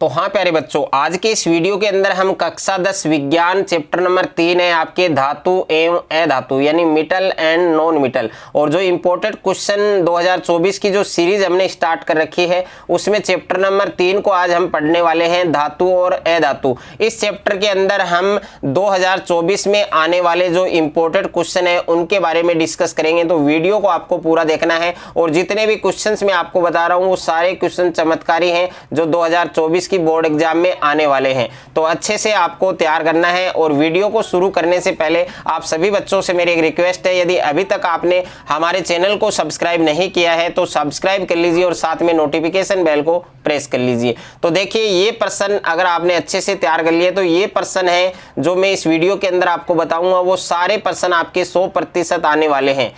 तो हाँ प्यारे बच्चों, आज के इस वीडियो के अंदर हम कक्षा 10 विज्ञान चैप्टर नंबर 3 है आपके धातु एवं अधातु यानी मेटल एंड नॉन मेटल, और जो इंपोर्टेड क्वेश्चन 2024 की जो सीरीज हमने स्टार्ट कर रखी है उसमें चैप्टर नंबर 3 को आज हम पढ़ने वाले हैं, धातु और अधातु। इस चैप्टर के अंदर हम 2024 में आने वाले जो इंपोर्टेड क्वेश्चन है उनके बारे में डिस्कस करेंगे। तो वीडियो को आपको पूरा देखना है, और जितने भी क्वेश्चन मैं आपको बता रहा हूँ वो सारे क्वेश्चन चमत्कारी हैं जो 2024 की बोर्ड एग्जाम में आने वाले हैं। तो अच्छे से आपको तैयार करना है। और वीडियो को शुरू करने से पहले आप सभी बच्चों से मेरी एक रिक्वेस्ट है, यदि अभी तक आपने हमारे चैनल को सब्सक्राइब नहीं किया है तो सब्सक्राइब कर लीजिए और साथ में नोटिफिकेशन बेल को प्रेस कर लीजिए। तो देखिए, ये प्रश्न अगर आपने अच्छे से तैयार कर लिए तो ये प्रश्न है जो मैं इस वीडियो के अंदर आपको बताऊंगा, वो सारे प्रश्न आपके 100% आने वाले हैं,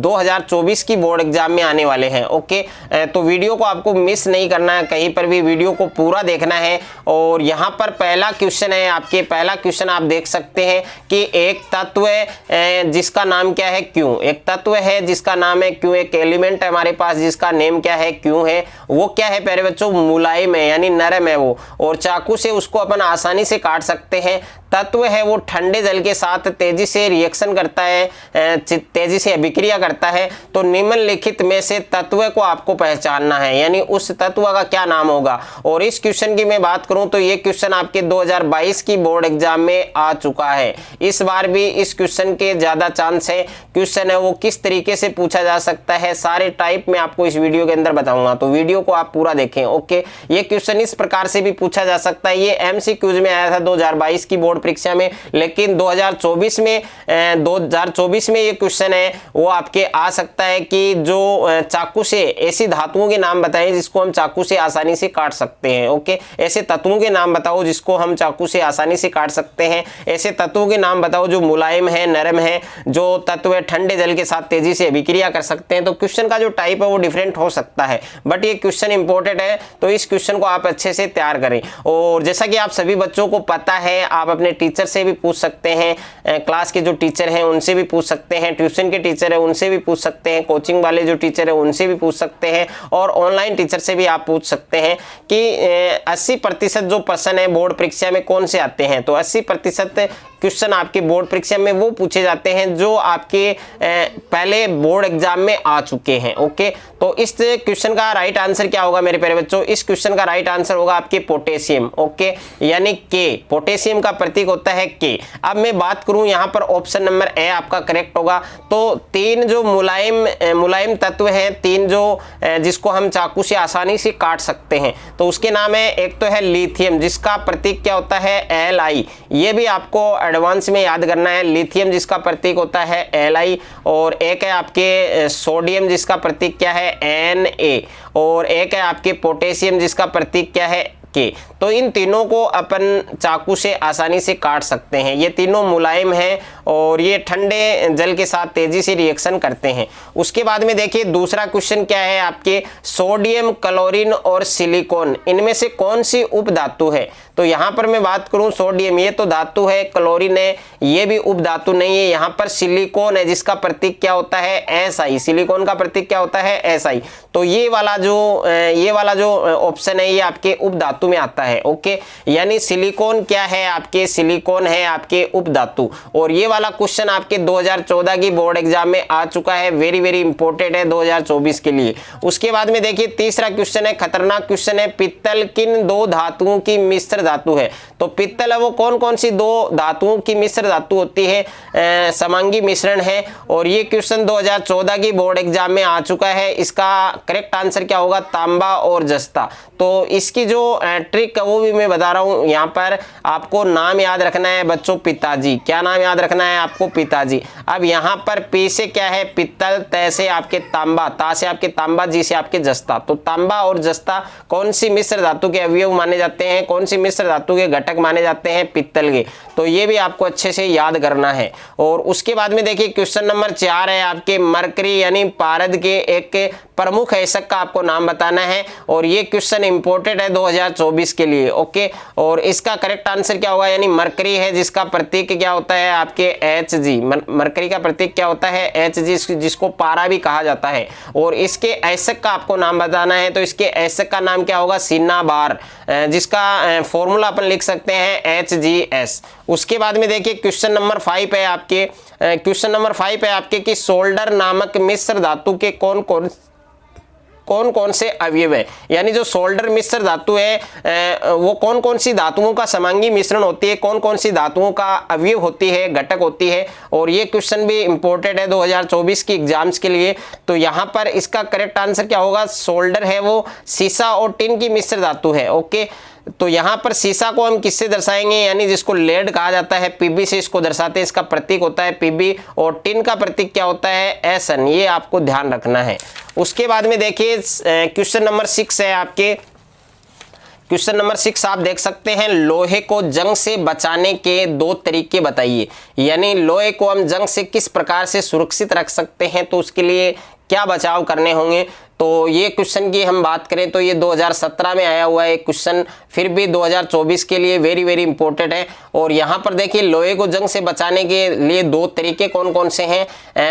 2024 की बोर्ड एग्जाम में आने वाले हैं। ओके, तो वीडियो को आपको मिस नहीं करना है, कहीं पर भी वीडियो को पूरा देखना है। और यहाँ पर पहला क्वेश्चन है आपके, पहला क्वेश्चन आप देख सकते हैं कि एक तत्व है जिसका नाम क्या है, क्यों। एक तत्व है जिसका नाम है क्यों, एक एलिमेंट है हमारे पास जिसका नेम क्या है, क्यों है। वो क्या है प्यारे बच्चों, मुलायम है यानी नरम है वो, और चाकू से उसको अपन आसानी से काट सकते हैं। तत्व है वो ठंडे जल के साथ तेजी से रिएक्शन करता है, तेजी से अभिक्रिया करता है। तो निम्नलिखित में से तत्व को आपको पहचानना है, यानी उस तत्व का क्या नाम होगा। और इस क्वेश्चन की मैं बात करूं तो ये क्वेश्चन आपके 2022 की बोर्ड एग्जाम में आ चुका है। इस बार भी इस क्वेश्चन के ज्यादा चांस है। क्वेश्चन है वो किस तरीके से पूछा जा सकता है, सारे टाइप में आपको इस वीडियो के अंदर बताऊंगा, तो वीडियो को आप पूरा देखें। ओके, ये क्वेश्चन इस प्रकार से भी पूछा जा सकता है। ये एमसीक्यूज में आया था 2022 की बोर्ड परीक्षा में, लेकिन 2024 में ये क्वेश्चन है वो आपके आ सकता है कि जो चाकू से ऐसी धातुओं के नाम बताएं जिसको हम चाकू से आसानी से काट सकते हैं। ओके, ऐसे तत्वों के नाम बताओ जिसको हम चाकू से आसानी से काट सकते हैं। ऐसे तत्वों के नाम बताओ जो मुलायम है, नरम है, जो तत्व ठंडे जल के साथ तेजी से अभिक्रिया कर सकते हैं। तो क्वेश्चन का जो टाइप है वो डिफरेंट हो सकता है, बट ये क्वेश्चन इंपॉर्टेंट है, तो इस क्वेश्चन को आप अच्छे से तैयार करें। और जैसा कि आप सभी बच्चों को पता है, आप अपने टीचर से भी पूछ सकते हैं, क्लास के जो टीचर हैं उनसे भी पूछ सकते हैं, ट्यूशन के टीचर है उनसे भी पूछ सकते हैं, कोचिंग वाले जो टीचर है उनसे भी पूछ सकते हैं, और ऑनलाइन टीचर से भी आप पूछ सकते हैं कि 80% जो प्रश्न है बोर्ड परीक्षा में कौन से आते हैं। तो 80% क्वेश्चन आपके बोर्ड परीक्षा में वो पूछे जाते हैं जो आपके पहले बोर्ड एग्जाम में आ चुके हैं। ओके, तो इस क्वेश्चन का राइट आंसर क्या होगा मेरे प्यारे बच्चों, इस क्वेश्चन का राइट आंसर होगा आपके पोटेशियम। ओके, यानी के, पोटेशियम का प्रतीक होता है के। अब मैं बात करूं यहाँ पर ऑप्शन नंबर ए आपका करेक्ट होगा। तो तीन जो मुलायम तत्व हैं, तीन जो जिसको हम चाकू से आसानी से काट सकते हैं, तो उसके नाम है, एक तो है लिथियम जिसका प्रतीक क्या होता है Li, ये भी आपको एडवांस में याद करना है। लिथियम जिसका प्रतीक होता है Li, और एक है आपके सोडियम जिसका प्रतीक क्या है Na, और एक है आपके पोटेशियम जिसका प्रतीक क्या है के। तो इन तीनों को अपन चाकू से आसानी से काट सकते हैं। ये तीनों मुलायम हैं और ये ठंडे जल के साथ तेजी से रिएक्शन करते हैं। उसके बाद में देखिए दूसरा क्वेश्चन क्या है आपके, सोडियम, क्लोरीन और सिलिकॉन, इनमें से कौन सी उपधातु है। तो यहाँ पर मैं बात करूँ, सोडियम ये तो धातु है, क्लोरीन है ये भी उपधातु नहीं है। यहाँ पर सिलिकॉन है जिसका प्रतीक क्या होता है Si, सिलिकॉन का प्रतीक क्या होता है Si। तो ये वाला जो ऑप्शन है ये आपके उपधातु में आता है। ओके, यानी सिलिकॉन क्या है आपके, सिलिकॉन है आपके उपधातु। और ये वाला क्वेश्चन आपके 2014 की बोर्ड एग्जाम में आ चुका है, वेरी वेरी इंपॉर्टेंट है 2024 के लिए। उसके बाद में देखिए तीसरा क्वेश्चन है, खतरनाक क्वेश्चन है, पित्तल किन दो धातुओं की मिश्र धातु है। तो पित्तल है वो कौन कौन सी दो धातुओं की मिश्र धातु होती है, समांगी मिश्रण है। और ये क्वेश्चन 2014 की बोर्ड एग्जाम में आ चुका है। इसका करेक्ट आंसर क्या होगा, तांबा और जस्ता। तो इसकी जो ट्रिक है वो भी मैं बता रहा हूं, यहाँ पर आपको नाम याद रखना है बच्चों, पिताजी। क्या नाम याद रखना है आपको, पिताजी। अब यहाँ पर पी से क्या है पित्तल, तय से आपके तांबा, ता से आपके तांबा, जी से आपके जस्ता। तो तांबा और जस्ता कौन सी मिश्र धातु के अवयव माने जाते हैं, कौन सी मिश्र धातु के घटक माने जाते हैं, पित्तल के। तो ये भी आपको अच्छे से याद करना है। और उसके बाद में देखिए क्वेश्चन नंबर 4 है आपके, मरकरी यानी पारद के एक प्रमुख ऐसक का आपको नाम बताना है। और ये क्वेश्चन इंपॉर्टेंट है 2024 के लिए। ओके, और इसका करेक्ट आंसर क्या होगा, यानी मरकरी है जिसका प्रतीक क्या होता है आपके Hg, मरकरी का प्रतीक क्या होता है Hg, जिसको पारा भी कहा जाता है। और इसके ऐसक का आपको नाम बताना है, तो इसके ऐसक का नाम क्या होगा सिन्नाबार, जिसका फॉर्मूला अपन लिख सकते हैं HgS। उसके बाद में देखिए क्वेश्चन नंबर 5 है आपके, क्वेश्चन नंबर 5 है आपके कि सोल्डर नामक मिश्र धातु के कौन कौन से अवयव है, यानी जो सोल्डर मिश्र धातु है वो कौन कौन सी धातुओं का समांगी मिश्रण होती है, कौन कौन सी धातुओं का अवयव होती है, घटक होती है। और ये क्वेश्चन भी इंपॉर्टेंट है 2024 की एग्जाम्स के लिए। तो यहाँ पर इसका करेक्ट आंसर क्या होगा, सोल्डर है वो सीसा और टिन की मिश्र धातु है। ओके, तो यहाँ पर सीसा को हम किससे दर्शाएंगे, यानी जिसको लेड कहा जाता है, पीबी से इसको दर्शाते हैं, इसका प्रतीक होता है पीबी। और टिन का प्रतीक क्या होता है SN, ये आपको ध्यान रखना है। उसके बाद में देखिए क्वेश्चन नंबर 6 है आपके, क्वेश्चन नंबर 6 आप देख सकते हैं, लोहे को जंग से बचाने के 2 तरीके बताइए, यानी लोहे को हम जंग से किस प्रकार से सुरक्षित रख सकते हैं, तो उसके लिए क्या बचाव करने होंगे। तो ये क्वेश्चन की हम बात करें तो ये 2017 में आया हुआ है क्वेश्चन, फिर भी 2024 के लिए वेरी वेरी इंपॉर्टेंट है। और यहाँ पर देखिए लोहे को जंग से बचाने के लिए 2 तरीके कौन कौन से हैं।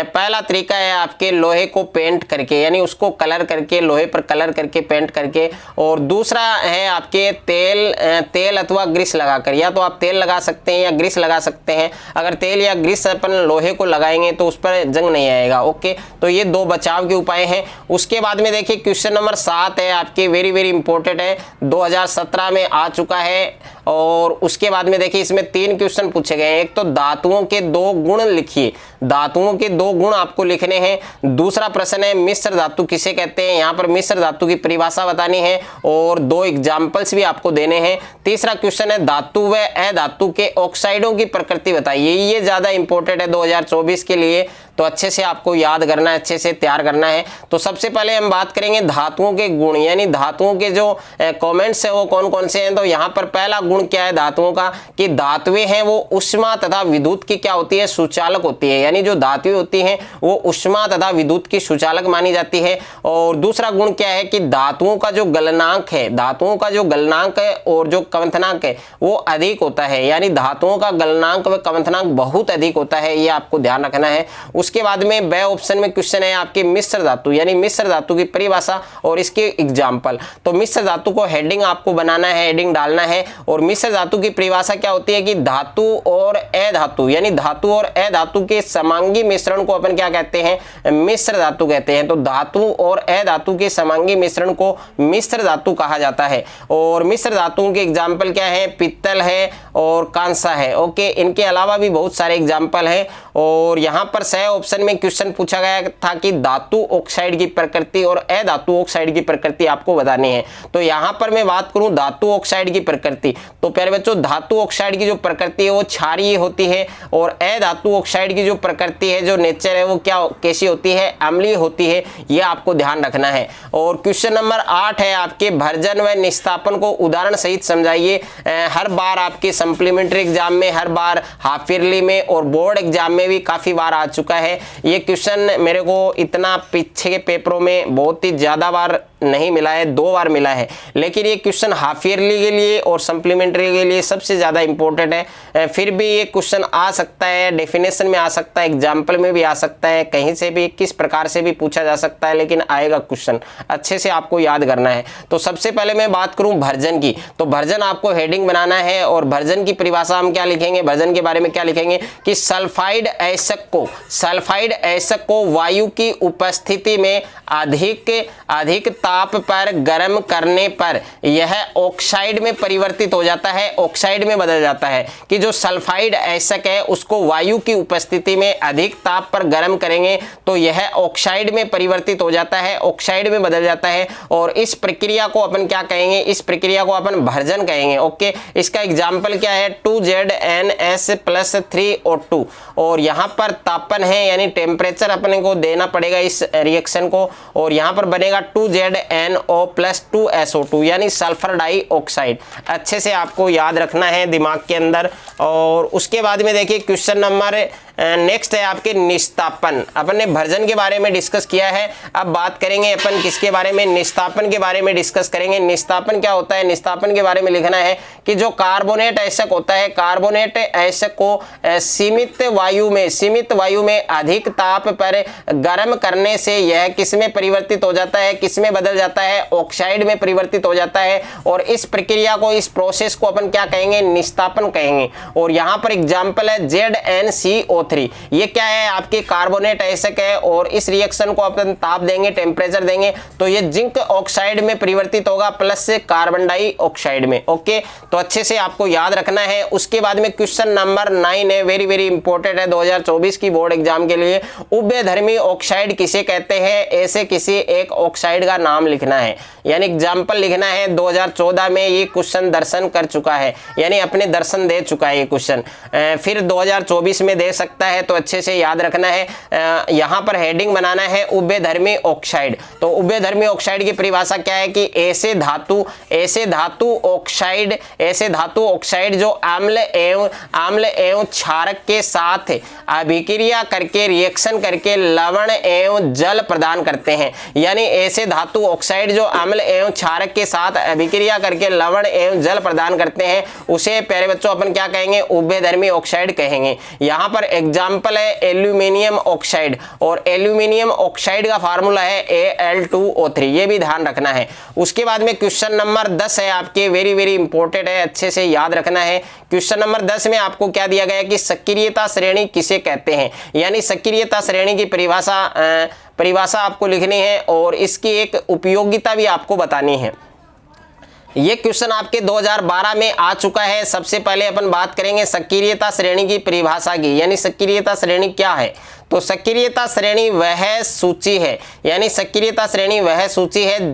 पहला तरीका है आपके लोहे को पेंट करके, यानी उसको कलर करके, लोहे पर कलर करके, पेंट करके। और दूसरा है आपके तेल अथवा ग्रीस लगाकर, या तो आप तेल लगा सकते हैं या ग्रीस लगा सकते हैं। अगर तेल या ग्रीस अपन लोहे को लगाएंगे तो उस पर जंग नहीं आएगा। ओके, तो ये 2 बचाव के उपाय हैं। उसके बाद में देखिए क्वेश्चन नंबर 7 है आपके, वेरी वेरी इंपॉर्टेंट है, 2017 में आ चुका है। और उसके बाद में देखिए इसमें 3 क्वेश्चन पूछे गए हैं। एक तो धातुओं के 2 गुण लिखिए, धातुओं के 2 गुण आपको लिखने हैं। दूसरा प्रश्न है मिश्र धातु किसे कहते हैं, यहाँ पर मिश्र धातु की परिभाषा बतानी है और 2 एग्जाम्पल्स भी आपको देने हैं। तीसरा क्वेश्चन है धातु व अधातु के ऑक्साइडों की प्रकृति बताइए, ये ज्यादा इंपॉर्टेंट है 2024 के लिए, तो अच्छे से आपको याद करना है, अच्छे से तैयार करना है। तो सबसे पहले हम बात करेंगे धातुओं के गुण, यानी धातुओं के जो कमेंट्स है वो कौन कौन से हैं। तो यहाँ पर पहला गुण क्या है धातुओं का, कि धातुएं हैं वो उष्मा तथा विद्युत की क्या होती है, सुचालक होती है, यानी जो धातुएं होती हैं वो उष्मा तथा विद्युत की सुचालक मानी जाती है। और दूसरा गुण क्या है कि धातुओं का जो गलनांक है, धातुओं का जो गलनांक है और जो कवंथनांक है वो अधिक होता है, यानी धातुओं का गलनांक व कवंथनांक बहुत अधिक होता है, ये आपको ध्यान रखना है। उसके बाद में ब ऑप्शन में क्वेश्चन है आपके मिश्र धातु, यानी मिश्र धातु की परिभाषा और इसके एग्जाम्पल। तो मिश्र धातु को हेडिंग आपको बनाना है, हेडिंग डालना है। और मिश्र धातु की परिभाषा क्या होती है कि धातु और अधातु, यानी धातु और अधातु के समांगी मिश्रण को अपन क्या कहते हैं, मिश्र धातु कहते हैं। तो धातु और अधातु के समांगी मिश्रण को मिश्र धातु कहा जाता है। और मिश्र धातुओं के एग्जाम्पल क्या है, पित्तल है और कांसा है। ओके, इनके अलावा भी बहुत सारे एग्जाम्पल हैं। और यहाँ पर सह ऑप्शन में क्वेश्चन पूछा गया था कि धातु ऑक्साइड की प्रकृति और अधातु ऑक्साइड की प्रकृति आपको बतानी है। तो यहाँ पर मैं बात करूं धातु ऑक्साइड की प्रकृति, तो प्यारे बच्चों धातु ऑक्साइड की जो प्रकृति है वो क्षारीय होती है, और अधातु ऑक्साइड की जो प्रकृति है, जो नेचर है वो क्या कैसी होती है, अम्लीय होती है, ये आपको ध्यान रखना है। और क्वेश्चन नंबर 8 है आपके भर्जन व निस्तापन को उदाहरण सहित समझाइए। हर बार आपके सप्लीमेंट्री एग्जाम में, हर बार हाफ ईयरली में और बोर्ड एग्जाम में भी काफी बार आ चुका है ये क्वेश्चन। मेरे को इतना पीछे के पेपरों में बहुत ही ज्यादा बार नहीं मिला है, 2 बार मिला है, लेकिन ये क्वेश्चन हाफ ईयरली के लिए और सप्लीमेंट्री के लिए सबसे ज्यादा इंपॉर्टेंट है। फिर भी ये क्वेश्चन आ सकता है, डेफिनेशन में आ सकता है, एग्जाम्पल में भी आ सकता है, कहीं से भी किस प्रकार से भी पूछा जा सकता है, लेकिन आएगा क्वेश्चन, अच्छे से आपको याद करना है। तो सबसे पहले मैं बात करूं भर्जन की, तो भर्जन आपको हेडिंग बनाना है। और भर्जन की परिभाषा हम क्या लिखेंगे, भर्जन के बारे में क्या लिखेंगे कि सल्फाइड ऐसक को वायु की उपस्थिति में अधिक ताप पर गर्म करने पर यह ऑक्साइड में परिवर्तित हो जाता है, ऑक्साइड में बदल जाता है। कि जो सल्फाइड ऐसक है उसको वायु की उपस्थिति में अधिक ताप पर गर्म करेंगे तो यह ऑक्साइड में परिवर्तित हो जाता है, ऑक्साइड में बदल जाता है। और इस प्रक्रिया को अपन क्या कहेंगे, इस प्रक्रिया को अपन भर्जन कहेंगे। ओके, इसका एग्जाम्पल क्या है, 2ZnS+3O2। और यहाँ पर तापन है, यानी टेम्परेचर अपने को देना पड़ेगा इस रिएक्शन को, और यहाँ पर बनेगा 2ZnO+2SO2, यानी सल्फर डाइऑक्साइड। अच्छे से आपको याद रखना है दिमाग के अंदर। और उसके बाद में देखिए क्वेश्चन नंबर नेक्स्ट है आपके निस्तापन। अपन ने वर्जन के बारे में डिस्कस किया है, अब बात करेंगे अपन किसके बारे में, निस्तापन के बारे में डिस्कस करेंगे। निस्तापन क्या होता है, निस्तापन के बारे में लिखना है कि जो कार्बोनेट एशक होता है, कार्बोनेट एशक को सीमित वायु में अधिक ताप पर गर्म करने से यह किसमें परिवर्तित हो जाता है, किसमें बदल जाता है, ऑक्साइड में परिवर्तित हो जाता है। और इस प्रक्रिया को, इस प्रोसेस को अपन क्या कहेंगे, निस्तापन कहेंगे। और यहां पर एग्जांपल है ZnCO3, ये क्या है, आपके कार्बोनेट एशक है और इस रिएक्शन को अपन ताप देंगे, टेम्परेचर देंगे तो ये जिंक ऑक्साइड में परिवर्तित होगा प्लस कार्बन डाइऑक्साइड में। ओके, तो अच्छे से आपको याद रखना है। उसके बाद में क्वेश्चन नंबर 9 है, वेरी वेरी इंपॉर्टेंट है 2024 की बोर्ड एग्जाम के लिए। उभयधर्मी ऑक्साइड किसे कहते हैं, ऐसे किसी एक ऑक्साइड का नाम लिखना है, यानी एग्जाम्पल लिखना है। 2014 में ये क्वेश्चन दर्शन कर चुका है, यानी अपने दर्शन दे चुका है ये क्वेश्चन, फिर 2024 में दे सकता है, तो अच्छे से याद रखना है। यहाँ पर हेडिंग बनाना है उभयधर्मी ऑक्साइड। तो उभयधर्मी ऑक्साइड की परिभाषा क्या है कि ऐसे धातु ऑक्साइड जो अम्ल एवं क्षारक के साथ अभिक्रिया करके, रिएक्शन करके लवण एवं जल प्रदान करते हैं। यानी ऐसे धातु ऑक्साइड जो अम्ल एवं क्षारक के साथ अभिक्रिया करके लवण एवं जल प्रदान करते हैं, उसे प्यारे बच्चों अपन क्या कहेंगे, उभयधर्मी ऑक्साइड कहेंगे। यहाँ पर एग्जाम्पल है एल्यूमिनियम ऑक्साइड, और एल्यूमिनियम ऑक्साइड का फार्मूला है Al2O3, ये भी ध्यान रखना है। उसके बाद में क्वेश्चन नंबर 10 है आपके, वेरी वेरी इंपॉर्टेंट है, अच्छे से याद रखना है। क्वेश्चन नंबर 10 में आपको क्या दिया गया है कि सक्रियता श्रेणी किसे कहते हैं, यानी सक्रियता श्रेणी की परिभाषा आपको लिखनी है और इसकी एक उपयोगिता भी आपको बतानी है। ये क्वेश्चन आपके 2012 में आ चुका है। सबसे पहले अपन बात करेंगे सक्रियता श्रेणी की परिभाषा की, यानी सक्रियता श्रेणी क्या है। तो सक्रियता श्रेणी वह सूची है, यानी सक्रियता श्रेणी वह सूची है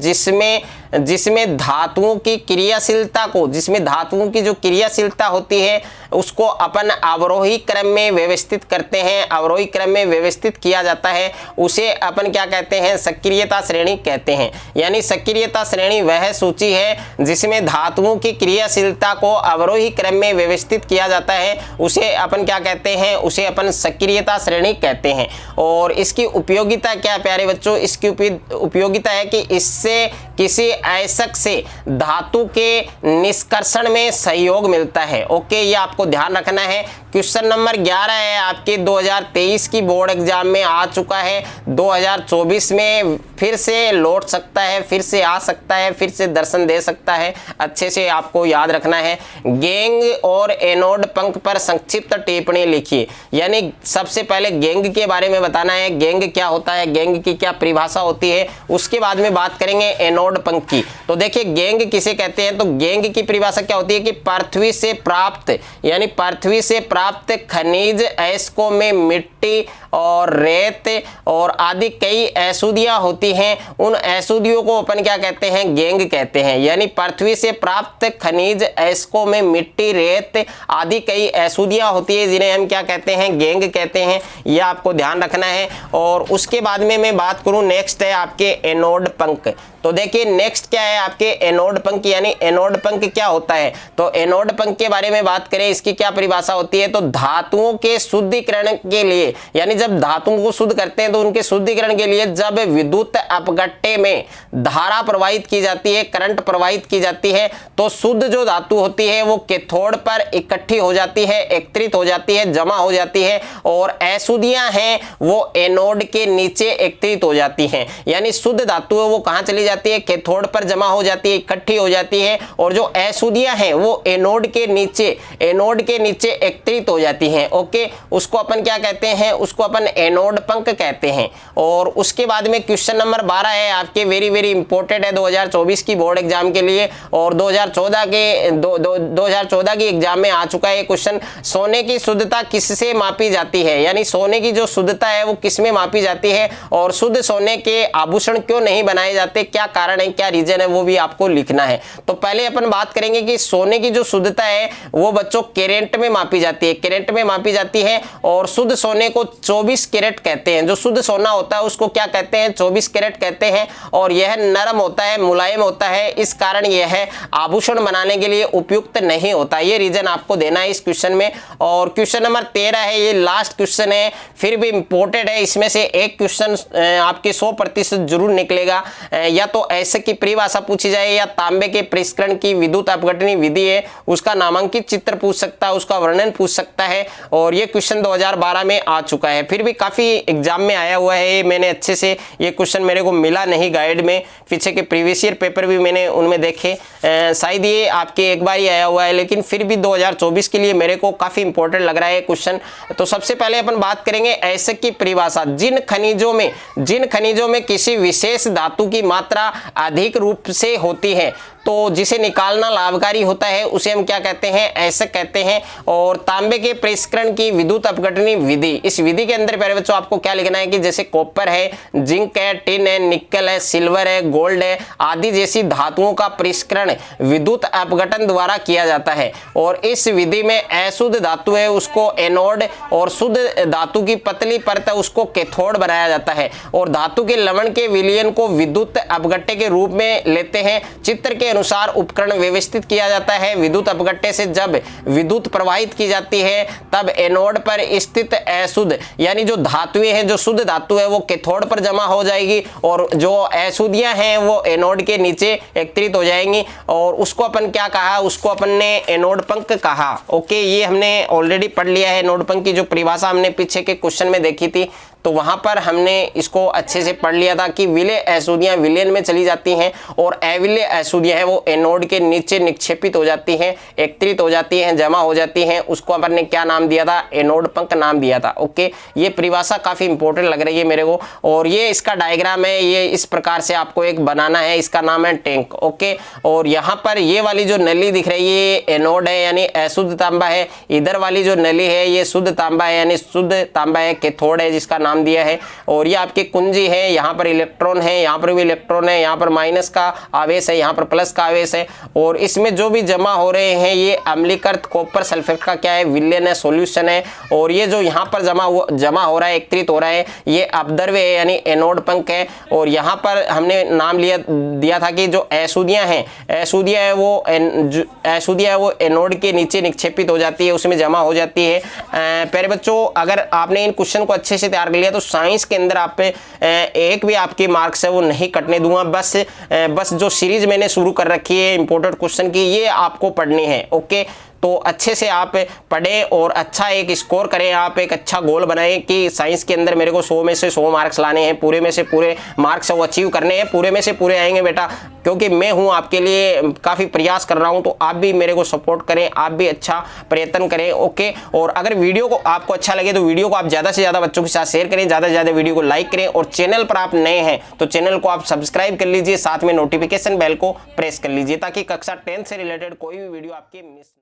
जिसमें धातुओं की क्रियाशीलता को, जिसमें धातुओं की जो क्रियाशीलता होती है उसको अपन अवरोही क्रम में व्यवस्थित करते हैं, अवरोही क्रम में व्यवस्थित किया जाता है, उसे अपन क्या कहते हैं, सक्रियता श्रेणी कहते हैं। यानी सक्रियता श्रेणी वह सूची है जिसमें धातुओं की क्रियाशीलता को अवरोही क्रम में व्यवस्थित किया जाता है, उसे अपन क्या कहते हैं, उसे अपन सक्रियता श्रेणी कहते हैं। और इसकी उपयोगिता क्या प्यारे बच्चों, इसकी उपयोगिता है कि इससे किसी अयस्क से धातु के निष्कर्षण में सहयोग मिलता है। ओके, ये आपको ध्यान रखना है। क्वेश्चन नंबर 11 है आपके 2023 की बोर्ड एग्जाम में आ चुका है, 2024 में फिर से लौट सकता है, फिर से आ सकता है, फिर से दर्शन दे सकता है, अच्छे से आपको याद रखना है। गेंग और एनोड पंख पर संक्षिप्त टिप्पणी लिखिए, यानी सबसे पहले गेंग के बारे में बताना है, गेंग क्या होता है, गेंग की क्या परिभाषा होती है, उसके बाद में बात करेंगे एनोड पंख की। तो देखिए गेंग किसे कहते हैं, तो गेंग की परिभाषा क्या होती है कि पृथ्वी से प्राप्त, यानी पृथ्वी से प्राप्त खनिज अयस्कों में मिट्टी और रेत और आदि कई अशुद्धियां होती हैं, उन अशुद्धियों को अपन क्या कहते हैं, गेंग कहते हैं। यानी पृथ्वी से प्राप्त खनिज अयस्कों में मिट्टी, रेत आदि कई अशुद्धियां होती है, जिन्हें हम क्या कहते हैं, गेंग कहते हैं। यह आपको ध्यान रखना है। और उसके बाद में मैं बात करूं, नेक्स्ट है आपके एनोड पंख। तो देखिए नेक्स्ट क्या है आपके एनोड पंख, यानी एनोड पंख क्या होता है। तो एनोड पंख के बारे में बात करें, इसकी क्या परिभाषा होती है, तो धातुओं के शुद्धिकरण के लिए, यानी जब धातुओं को शुद्ध करते हैं तो उनके शुद्धिकरण के लिए जब विद्युत अपघट्टे में धारा प्रवाहित की जाती है, करंट प्रवाहित की जाती है, तो शुद्ध जो धातु होती है वो कैथोड पर इकट्ठी हो जाती है, एकत्रित हो जाती है, जमा हो जाती है, और अशुद्धियां हैं वो एनोड के नीचे एकत्रित हो जाती हैं। यानी शुद्ध धातु है वो कहां चली जाती है, कैथोड पर जमा हो जाती है, इकट्ठी हो जाती है, और जो अशुद्धियां हैं वो एनोड के नीचे एकत्रित हो जाती हैं। ओके, उसको अपन क्या कहते हैं, उसको अपन एनोड पंख कहते हैं। और उसके बाद में क्वेश्चन नंबर 12 है आपके, वेरी वेरी इंपॉर्टेंट है 2024 की बोर्ड एग्जाम के लिए, और 2014 की एग्जाम में आ चुका है क्वेश्चन। सोने की शुद्धता किससे मापी जाती है, यानी सोने की जो शुद्धता है वो किस में मापी जाती है, और शुद्ध सोने के आभूषण क्यों नहीं बनाए जाते, क्या कारण है, क्या रीजन है, वो भी आपको लिखना है। तो पहले अपन बात करेंगे कि सोने की जो शुद्धता है वो बच्चों कैरेट में मापी जाती है, कैरेट में मापी जाती है और शुद्ध सोने को 24 कैरेट कहते हैं। जो शुद्ध सोना होता है उसको क्या कहते हैं, 24 कैरेट कहते हैं। और यह नरम होता है, मुलायम होता है, इस कारण यह आभूषण बनाने के लिए उपयुक्त नहीं होता। ये रीजन आपको देना है इस क्वेश्चन में। और क्वेश्चन नंबर 13 है, ये लास्ट क्वेश्चन है, फिर भी इंपॉर्टेंट है। इसमें से एक क्वेश्चन आपके 100% जरूर निकलेगा। या तो ऐसे की परिभाषा पूछी जाए या तांबे के परिष्करण की विद्युत अपघटनी विधि है उसका नामांकित चित्र पूछ सकता है, उसका वर्णन पूछ सकता है। और ये क्वेश्चन 2012 में आ चुका है, फिर भी काफी एग्जाम में आया हुआ है। मैंने अच्छे से ये क्वेश्चन मेरे को मिला नहीं गाइड में, पीछे के प्रीवियस ईयर पेपर भी मैंने उनमें देखे, शायद ये आपके एक बार ही आया हुआ है, लेकिन फिर भी 2024 के लिए मेरे को काफी इंपॉर्टेंट लग रहा है क्वेश्चन। तो सबसे पहले अपन बात करेंगे ऐसे की परिभाषा। जिन खनिजों में किसी विशेष धातु की मात्रा अधिक रूप से होती है तो जिसे निकालना लाभकारी होता है उसे हम क्या कहते हैं, ऐसे कहते हैं। और तांबे के परिष्करण की विद्युत अपघटनी विधि, इस विधि के अंदर प्यारे बच्चों आपको क्या लिखना है कि जैसे कॉपर है, जिंक है, टिन है, निकल है, सिल्वर है, गोल्ड है आदि जैसी धातुओं का परिष्करण विद्युत अपघटन द्वारा किया जाता है। और इस विधि में अशुद्ध धातु है उसको एनोड और शुद्ध धातु की पतली परत है उसको कैथोड बनाया जाता है। और धातु के लवण के विलयन को विद्युत अपघट्य के रूप में लेते हैं। चित्र के अनुसार उपकरण व्यवस्थित किया जाता है। विद्युत अपघट्य से जब विद्युत प्रवाहित की जाती है तब एनोड पर स्थित अशुद्ध यानी जो धातुएं हैं, जो शुद्ध धातु है वो कैथोड पर जमा हो जाएगी और जो अशुद्धियां हैं वो एनोड के नीचे एकत्रित हो जाएंगी। और उसको अपन क्या कहा, उसको अपन ने एनोड पंख कहा। ओके, ये हमने ऑलरेडी पढ़ लिया है। एनोड पंख की जो परिभाषा हमने पीछे के क्वेश्चन में देखी थी तो वहां पर हमने इसको अच्छे से पढ़ लिया था कि विलय अशुद्धियां विलयन में चली जाती हैं और अविलय अशुद्धियां हैं वो एनोड के नीचे निक्षेपित हो जाती हैं, एकत्रित हो जाती हैं, जमा हो जाती हैं। उसको अपन ने क्या नाम दिया था, एनोड पंख नाम दिया था। ओके, ये परिभाषा काफी इंपॉर्टेंट लग रही है मेरे को। और ये इसका डायग्राम है, ये इस प्रकार से आपको एक बनाना है, इसका नाम है टैंक। ओके, और यहाँ पर ये वाली जो नली दिख रही है ये एनोड है यानी अशुद्ध तांबा है। इधर वाली जो नली है ये शुद्ध तांबा है यानी शुद्ध तांबा है, कैथोड है जिसका नाम दिया है। और ये आपके कुंजी है, यहाँ पर इलेक्ट्रॉन है, यहाँ पर भी इलेक्ट्रॉन है, यहाँ पर माइनस का आवेश है, यहाँ पर प्लस का आवेश है। और इसमें जो भी जमा हो रहे हैं ये अम्लीकृत कॉपर सल्फेट का क्या है, विलयन है, सॉल्यूशन है। और ये जो यहाँ पर जमा हो रहा है, एकत्रित हो रहा है, ये अपद्रव्य है यानी एनोड पंख है। और यहाँ पर हमने नाम दिया था कि जो अशुद्धियां हैं वो एनोड के नीचे निक्षेपित हो जाती है, उसमें जमा हो जाती है। प्यारे बच्चों, अगर आपने इन क्वेश्चन को अच्छे से तैयार कर लिया तो साइंस के अंदर आप पे एक भी आपके मार्क्स है वो नहीं कटने दूंगा। बस जो सीरीज मैंने शुरू कर रखी है इंपॉर्टेंट क्वेश्चन की, ये आपको पढ़नी है। ओके, तो अच्छे से आप पढ़ें और अच्छा एक स्कोर करें, आप एक अच्छा गोल बनाएं कि साइंस के अंदर मेरे को 100 में से 100 मार्क्स लाने हैं, पूरे में से पूरे मार्क्स वो अचीव करने हैं, पूरे में से पूरे आएंगे बेटा, क्योंकि मैं हूं आपके लिए काफ़ी प्रयास कर रहा हूं। तो आप भी मेरे को सपोर्ट करें, आप भी अच्छा प्रयत्न करें। ओके, और अगर वीडियो को आपको अच्छा लगे तो वीडियो को आप ज़्यादा से ज़्यादा बच्चों के साथ शेयर करें, ज़्यादा से ज़्यादा वीडियो को लाइक करें। और चैनल पर आप नए हैं तो चैनल को आप सब्सक्राइब कर लीजिए, साथ में नोटिफिकेशन बेल को प्रेस कर लीजिए ताकि कक्षा 10 से रिलेटेड कोई भी वीडियो आपके मिस